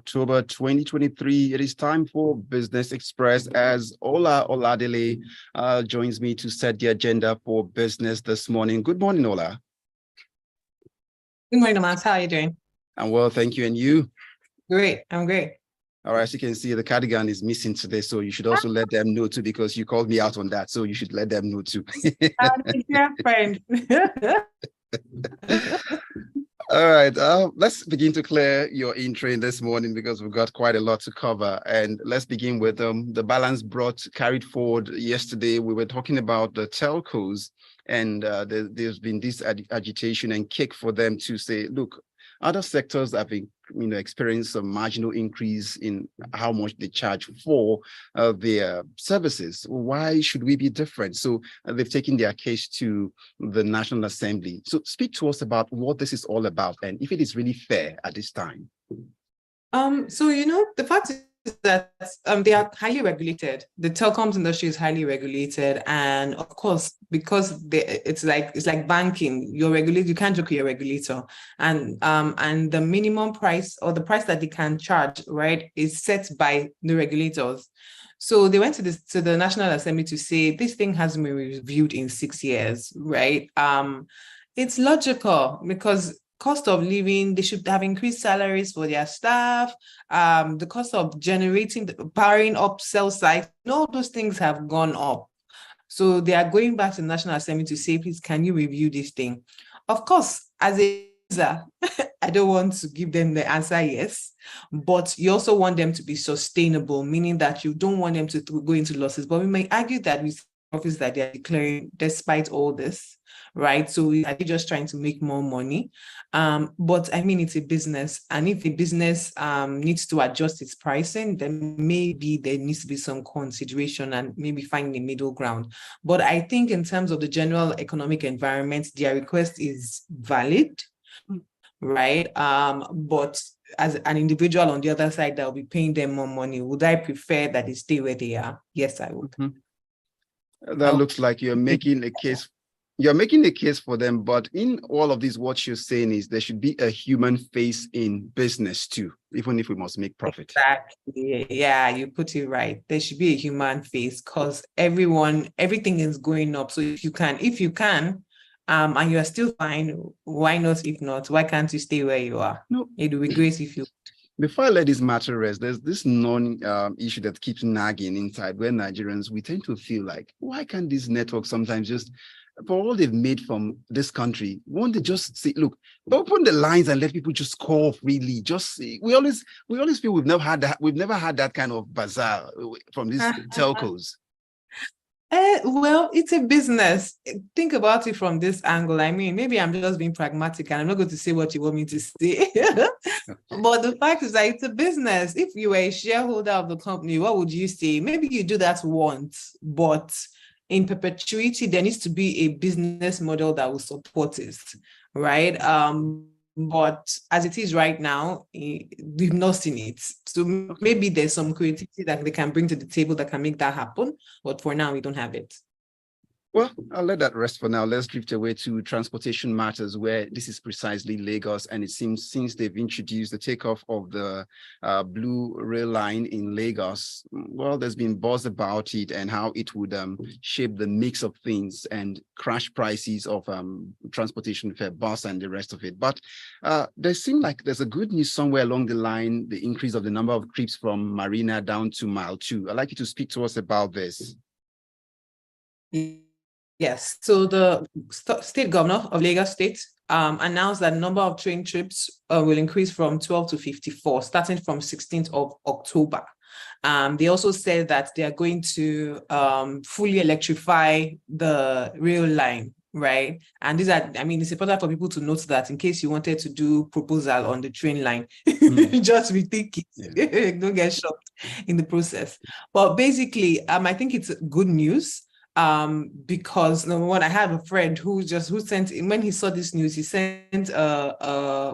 October 2023. It is time for Business Express as Oladele joins me to set the agenda for business this morning. Good morning, Ola. Good morning, Omatseye. How are you doing? I'm well, thank you. And you? Great. I'm great. All right, as you can see, the cardigan is missing today, so you should also let them know too, because you called me out on that, so you should let them know too. Friend. All right, let's begin to clear your in-train this morning because we've got quite a lot to cover. And let's begin with the balance carried forward yesterday. We were talking about the telcos, and there's been this agitation and kick for them to say, look, other sectors have been, experienced some marginal increase in how much they charge for their services. Why should we be different? So they've taken their case to the National Assembly. So speak to us about what this is all about and if it is really fair at this time. So, the fact is that they are highly regulated. The telecoms industry is highly regulated, and of course, because it's like banking. You're regulated. You can't joke with your regulator, and the minimum price or the price that they can charge, right, is set by the regulators. So they went to the National Assembly to say this thing hasn't been reviewed in 6 years, right? It's logical because cost of living, they should have increased salaries for their staff. The cost of powering up cell sites, all those things have gone up. So they are going back to the National Assembly to say, please, can you review this thing? Of course, as a user, I don't want to give them the answer yes, but you also want them to be sustainable, meaning that you don't want them to go into losses. But we may argue that with profits that they are declaring despite all this, right? So are they just trying to make more money? But I mean, it's a business, and if a business needs to adjust its pricing, then maybe there needs to be some consideration and maybe finding a middle ground. But I think in terms of the general economic environment, their request is valid, right? But as an individual on the other side that will be paying them more money, would I prefer that they stay where they are? Yes, I would. That looks like you're making a case. You're making a case for them, but in all of this, what you're saying is there should be a human face in business too, even if we must make profit. Exactly. Yeah, you put it right. There should be a human face because everything is going up. So if you can, and you are still fine, why not? If not, why can't you stay where you are? No, it would be great if you. Before I let this matter rest, there's this issue that keeps nagging inside where Nigerians, we tend to feel like, why can't these networks sometimes just, for all they've made from this country, won't they just say, look, open the lines and let people just call freely? Just we always feel we've never had that kind of bazaar from these telcos. Well, it's a business. Think about it from this angle. I mean, maybe I'm just being pragmatic and I'm not going to say what you want me to say. But the fact is that it's a business. If you were a shareholder of the company, what would you say? Maybe you do that once, but in perpetuity, there needs to be a business model that will support it, right? But as it is right now, we've not seen it. So maybe there's some creativity that they can bring to the table that can make that happen. But for now, we don't have it. Well, I'll let that rest for now. Let's drift away to transportation matters, where this is precisely Lagos. And it seems since they've introduced the takeoff of the blue rail line in Lagos, well, there's been buzz about it and how it would shape the mix of things and crash prices of transportation fare, bus and the rest of it. But there seems like there's a good news somewhere along the line, the increase of the number of trips from Marina down to Mile 2. I'd like you to speak to us about this. Yes, so the state governor of Lagos State announced that the number of train trips will increase from 12 to 54, starting from 16th of October. They also said that they are going to fully electrify the rail line, right? And it's important for people to note that in case you wanted to do proposal on the train line, just rethink it. Don't get shocked in the process. But basically, I think it's good news. Because number one, I have a friend who sent, when he saw this news, he sent a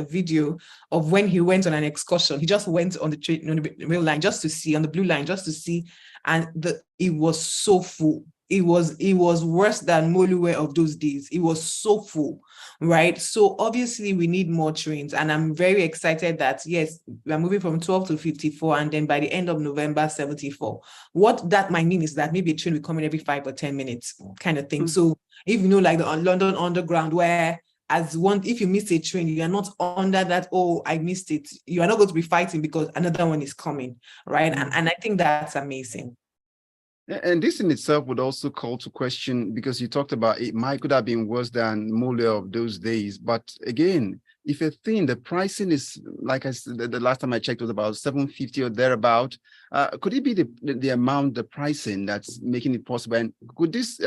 video of when he went on an excursion. He just went on the rail line just to see, on the blue line just to see, and it was so full. it was worse than Moluwe of those days. It was so full, right? So obviously we need more trains, and I'm very excited that yes, we're moving from 12 to 54, and then by the end of November, 74. What that might mean is that maybe a train will come in every 5 or 10 minutes, kind of thing. So if you know, like the London Underground, where if you miss a train, you are not under that, oh, I missed it. You are not going to be fighting because another one is coming, right? And I think that's amazing. And this in itself would also call to question, because you talked about it could have been worse than Mole of those days. But again, if a thing, the pricing is, like I said, the last time I checked was about 750 or thereabout. Could it be the amount, the pricing that's making it possible? And could this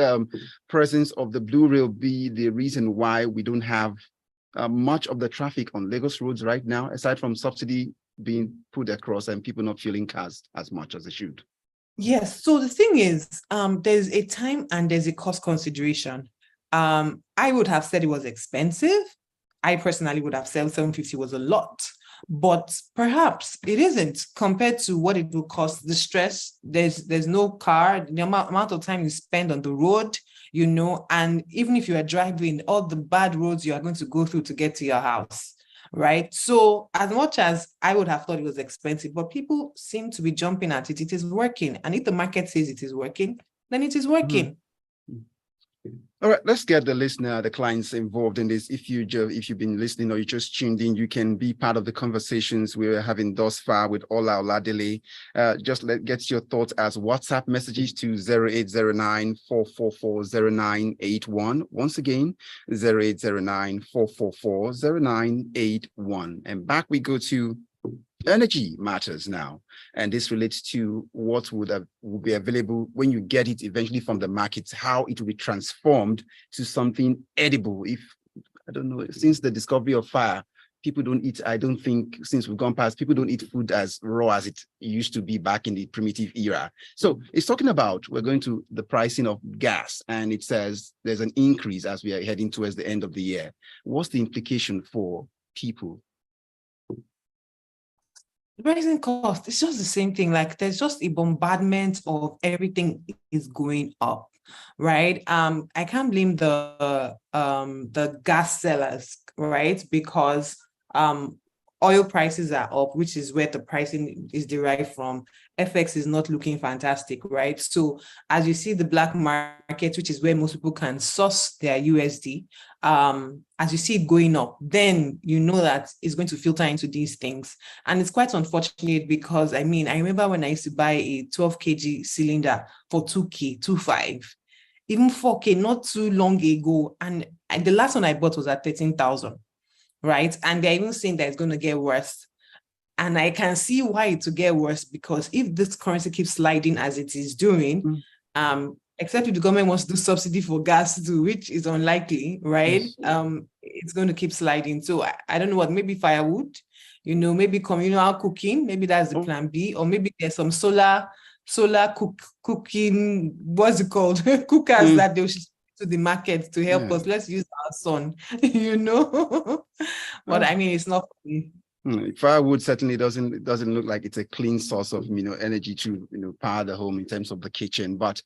presence of the Blue Rail be the reason why we don't have much of the traffic on Lagos roads right now, aside from subsidy being put across and people not fueling cars as much as they should? Yes. So the thing is, there's a time and there's a cost consideration. I would have said it was expensive. I personally would have said 750 was a lot, but perhaps it isn't compared to what it will cost. The stress, there's no car, the amount of time you spend on the road, and even if you are driving, all the bad roads you are going to go through to get to your house. Right. So as much as I would have thought it was expensive, but people seem to be jumping at it. It is working. And if the market says it is working, then it is working. All right, let's get the listener, the clients involved in this. If you've been listening or you just tuned in, you can be part of the conversations we're having thus far with Oladele. Get your thoughts as WhatsApp messages to 0809-444-0981. Once again, 0809-444-0981. And back we go to energy matters now, and this relates to what will be available when you get it eventually from the markets, how it will be transformed to something edible. I don't know, since the discovery of fire, people don't eat, I don't think since we've gone past, people don't eat food as raw as it used to be back in the primitive era. So it's talking about, we're going to the pricing of gas, and it says there's an increase as we are heading towards the end of the year. What's the implication for people? Rising cost, it's just the same thing. Like there's just a bombardment of everything is going up, right? I can't blame the gas sellers, right? Because oil prices are up, which is where the pricing is derived from. FX is not looking fantastic, right? So as you see the black market, which is where most people can source their USD, as you see it going up, then you know that it's going to filter into these things. And it's quite unfortunate because, I remember when I used to buy a 12 kg cylinder for 2K, 2.5, even 4K not too long ago. And the last one I bought was at 13,000, right? And they're even saying that it's going to get worse. And I can see why it will get worse, because if this currency keeps sliding as it is doing, except if the government wants to do subsidy for gas too, which is unlikely, right? It's going to keep sliding. So I don't know what, maybe firewood, maybe communal cooking, maybe that's the plan B, or maybe there's some solar cooking, what's it called? Cookers that they should to the market to help us. Let's use our sun, But it's not funny. Firewood certainly doesn't look like it's a clean source of energy to power the home in terms of the kitchen. But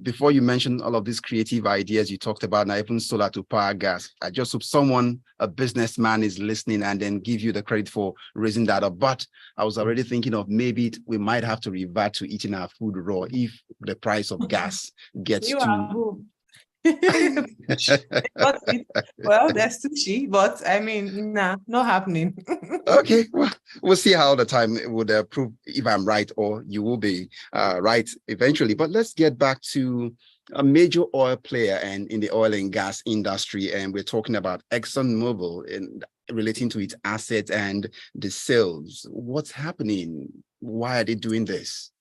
before you mentioned all of these creative ideas you talked about, now even solar to power gas, I just hope a businessman is listening and then give you the credit for raising that up. But I was already thinking of maybe we might have to revert to eating our food raw if the price of gas gets too. Well, that's sushi, but nah, not happening. Okay, well, we'll see how the time would prove if I'm right or you will be right eventually. But let's get back to a major oil player and in the oil and gas industry, and we're talking about ExxonMobil and relating to its assets and the sales. What's happening? Why are they doing this?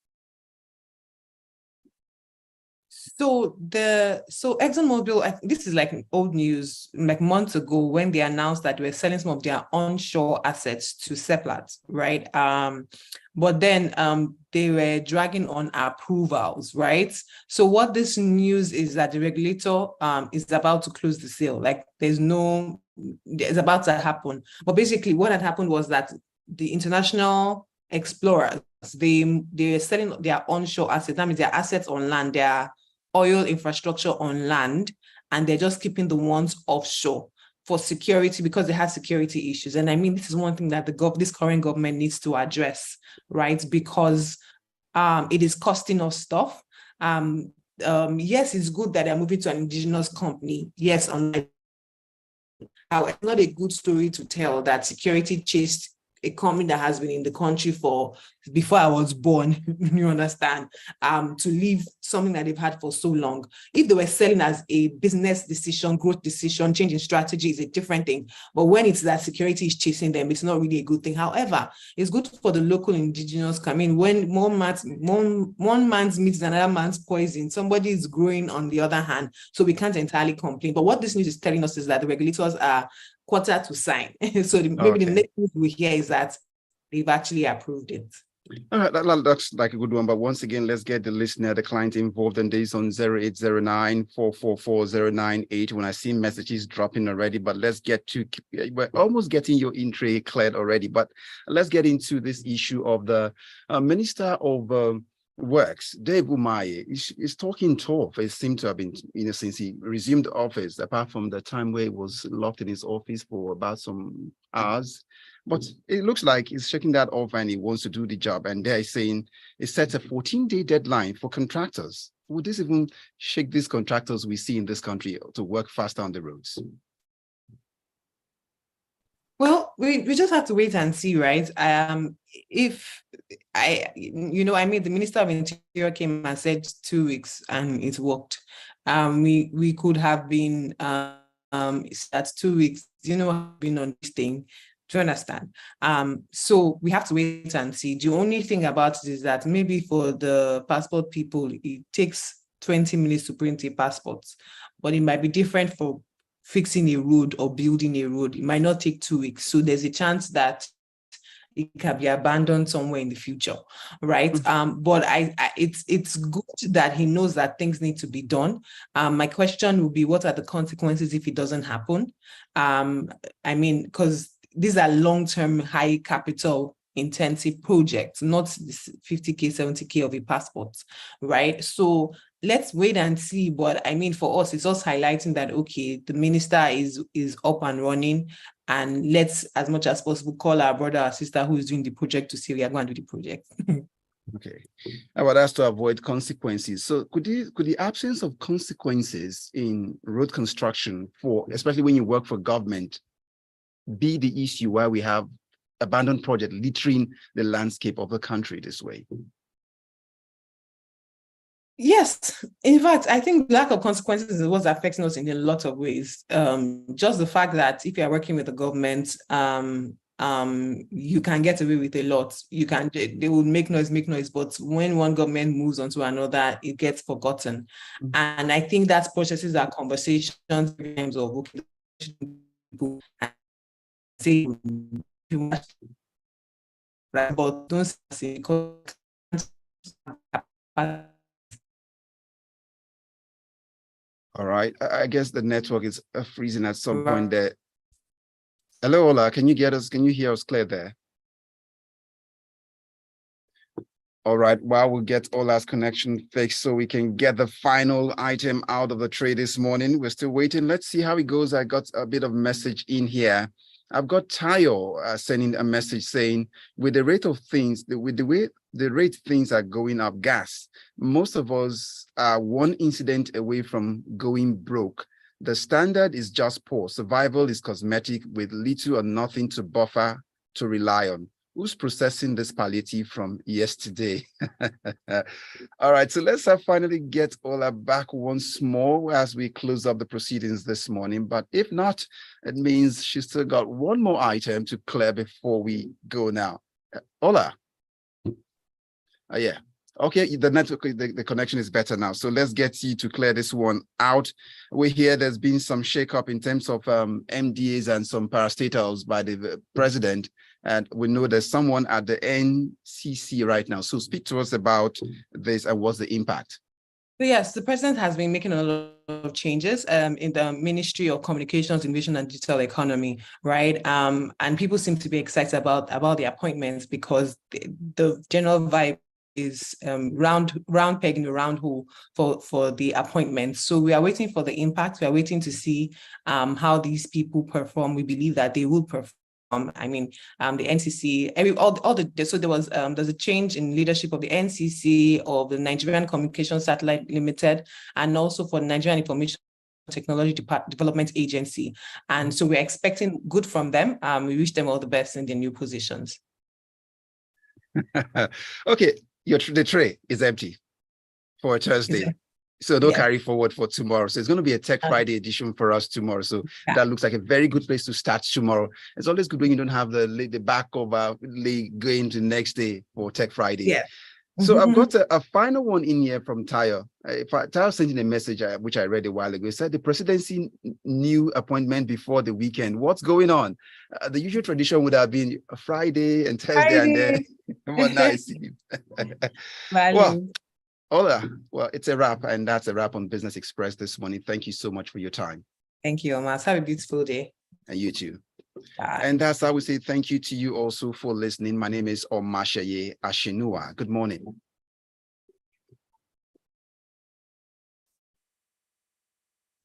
So ExxonMobil, this is like old news, like months ago when they announced that they were selling some of their onshore assets to Seplat, right? But then they were dragging on approvals, right? So what this news is that the regulator is about to close the sale. Like it's about to happen. But basically what had happened was that the international explorers, they are selling their onshore assets. That means their assets on land, oil infrastructure on land, and they're just keeping the ones offshore for security because they have security issues. And I mean, this is one thing that this current government needs to address, right? Because it is costing us stuff. Yes, it's good that they're moving to an indigenous company. Yes, it's not a good story to tell that security chased a company that has been in the country for before I was born, you understand, to leave something that they've had for so long. If they were selling as a business decision, growth decision, change in strategy is a different thing. But when it's that security is chasing them, it's not really a good thing. However, it's good for the local indigenous. I mean, when one man's meat is another man's poison, somebody is growing on the other hand. So we can't entirely complain. But what this news is telling us is that the regulators are quarter to sign. So maybe the next thing we hear is that they've actually approved it. All right, that's like a good one. But once again, let's get the listener, the client involved in this on 0809-444-098. When I see messages dropping already, but let's get to, we're almost getting your intro cleared already. But let's get into this issue of the Minister of Works, Dave Umahi, is talking tough. It seemed to have been, since he resumed office, apart from the time where he was locked in his office for about some hours. But it looks like he's shaking that off and he wants to do the job. And they're saying it sets a 14-day deadline for contractors. Would this even shake these contractors we see in this country to work faster on the roads? Well, we just have to wait and see, right? The Minister of Interior came and said 2 weeks and it worked. We could have been at 2 weeks, been on this thing. Do you understand? So we have to wait and see. The only thing about it is that maybe for the passport people, it takes 20 minutes to print a passport, but it might be different for fixing a road or building a road. It might not take 2 weeks. So there's a chance that it can be abandoned somewhere in the future, right? But it's good that he knows that things need to be done. My question would be, what are the consequences if it doesn't happen? Because these are long-term, high capital intensive projects, not 50K, 70K of a passport, right? So let's wait and see. But for us, it's also highlighting that, okay, the minister is up and running, and let's, as much as possible, call our brother or sister who is doing the project to say we are going to do the project. Okay. But that's to avoid consequences. So could the absence of consequences in road construction, especially when you work for government, be the issue why we have abandoned project littering the landscape of the country this way? Yes. In fact, I think lack of consequences is what's affecting us in a lot of ways. Just the fact that if you are working with the government, you can get away with a lot. They will make noise, but when one government moves on to another, it gets forgotten. And I think that processes our conversations in terms of, okay, say, but don't say, all right. I guess the network is freezing at some point there. Hello, Ola. Can you get us? Can you hear us clear there? All right. While we get Ola's connection fixed so we can get the final item out of the tray this morning, we're still waiting. Let's see how it goes. I got a bit of message in here. I've got Tayo sending a message saying, with the rate of things, with the way the rate things are going up, gas, most of us are one incident away from going broke. The standard is just poor. Survival is cosmetic with little or nothing to buffer to rely on. Who's processing this palliative from yesterday? All right, so let's finally get Ola back once more as we close up the proceedings this morning. But if not, it means she's still got one more item to clear before we go now. Ola. Yeah. Okay, the network, the connection is better now. So let's get you to clear this one out. We hear there's been some shakeup in terms of MDAs and some parastatals by the president. And we know there's someone at the NCC right now. So speak to us about this and what's the impact. Yes, the president has been making a lot of changes in the Ministry of Communications, Innovation and Digital Economy, right? And people seem to be excited about the appointments because the general vibe is round peg in a round hole for the appointments. So we are waiting for the impact. We are waiting to see how these people perform. We believe that they will perform. I mean, the NCC, so there's a change in leadership of the NCC, of the Nigerian Communication Satellite Limited, and also for the Nigerian Information Technology Development Agency. And so we're expecting good from them. We wish them all the best in their new positions. Okay, the tray is empty for Thursday. So don't carry forward for tomorrow. So it's going to be a Tech Friday edition for us tomorrow. So that looks like a very good place to start tomorrow. It's always good when you don't have the back of going to the next day for Tech Friday. Yeah. So I've got a final one in here from Tayo. Tayo sent in a message which I read a while ago. It said the presidency new appointment before the weekend. What's going on? The usual tradition would have been a Friday and Thursday, and then one night. Well, Ola, well, it's a wrap, and that's a wrap on Business Express this morning. Thank you so much for your time. Thank you, Omas. Have a beautiful day. And you too. Bye. And that's how we say thank you to you also for listening. My name is Omatseye Atsenuwa. Good morning.